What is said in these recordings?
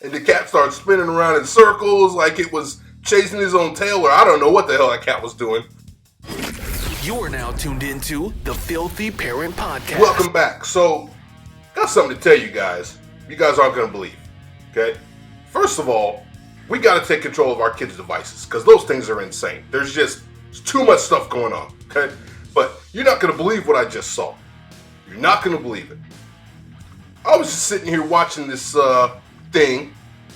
and the cat started spinning around in circles like it was chasing his own tail, or I don't know what the hell that cat was doing. You are now tuned into the Filthy Parent Podcast. Welcome back. So, got something to tell you guys. You guys aren't going to believe, okay? First of all, we got to take control of our kids' devices, because those things are insane. There's too much stuff going on, okay? But you're not going to believe what I just saw. You're not going to believe it. I was just sitting here watching this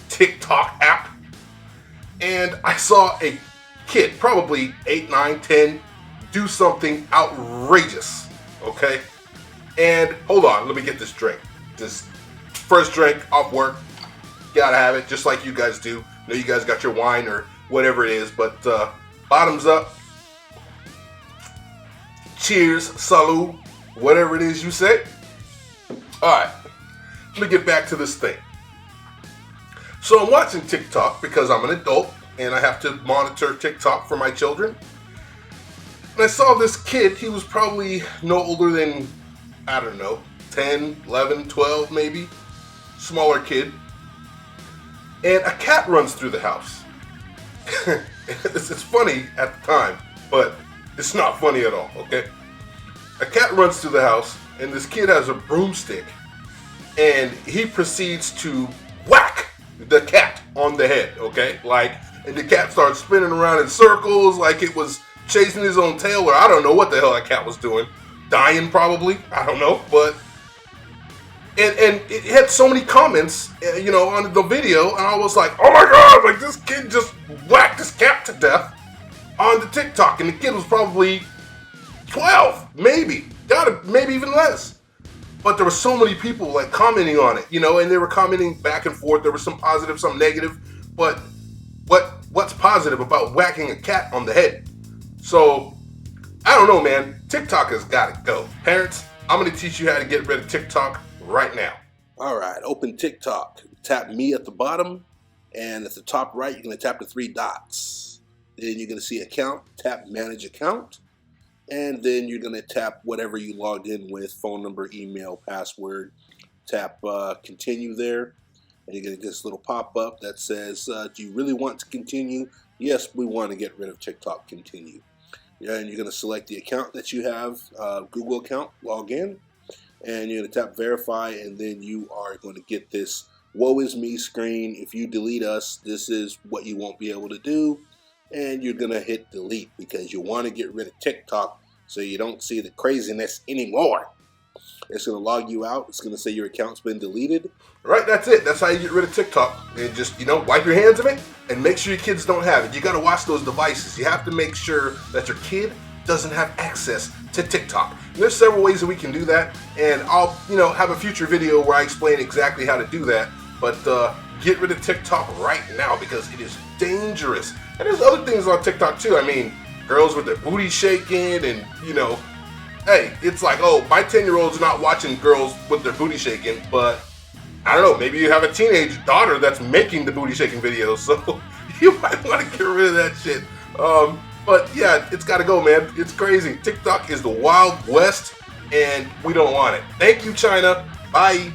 TikTok app, and I saw a kid, probably 8, 9, 10, do something outrageous, okay? And hold on, let me get this drink. This first drink off work, gotta have it, just like you guys do. I know you guys got your wine or whatever it is, but bottoms up. Cheers, salud, whatever it is you say. All right, let me get back to this thing. So I'm watching TikTok because I'm an adult and I have to monitor TikTok for my children. And I saw this kid, he was probably no older than, I don't know, 10, 11, 12 maybe, smaller kid. And a cat runs through the house. It's funny at the time, but it's not funny at all, okay? A cat runs through the house, and this kid has a broomstick, and he proceeds to whack the cat on the head, okay? And the cat starts spinning around in circles like it was chasing his own tail, or I don't know what the hell that cat was doing. Dying, probably. I don't know, but... And it had so many comments, on the video, and I was like, oh my god, like this kid just whacked this cat to death on the TikTok, and the kid was probably 12, maybe even less. But there were so many people commenting on it, and they were commenting back and forth. There was some positive, some negative, but what's positive about whacking a cat on the head? So, I don't know, man. TikTok has got to go. Parents, I'm going to teach you how to get rid of TikTok right now. All right, open TikTok. Tap me at the bottom, and at the top right, you're going to tap the 3 dots. Then you're going to see account, tap manage account, and then you're going to tap whatever you logged in with, phone number, email, password. Tap continue there, and you're going to get this little pop-up that says, do you really want to continue? Yes, we want to get rid of TikTok, continue. Yeah, and you're going to select the account that you have, Google account, log in, and you're going to tap verify, and then you are going to get this woe is me screen. If you delete us, this is what you won't be able to do, and you're going to hit delete because you want to get rid of TikTok so you don't see the craziness anymore. It's going to log you out. It's going to say your account's been deleted. Right, that's it. That's how you get rid of TikTok. And just, wipe your hands of it and make sure your kids don't have it. You got to watch those devices. You have to make sure that your kid doesn't have access to TikTok. And there's several ways that we can do that. And I'll, have a future video where I explain exactly how to do that. But get rid of TikTok right now because it is dangerous. And there's other things on TikTok too. I mean, girls with their booty shaking and, hey, it's like, oh, my 10-year-old's not watching girls with their booty shaking, but I don't know, maybe you have a teenage daughter that's making the booty shaking videos, so you might want to get rid of that shit. But yeah, it's got to go, man. It's crazy. TikTok is the Wild West, and we don't want it. Thank you, China. Bye.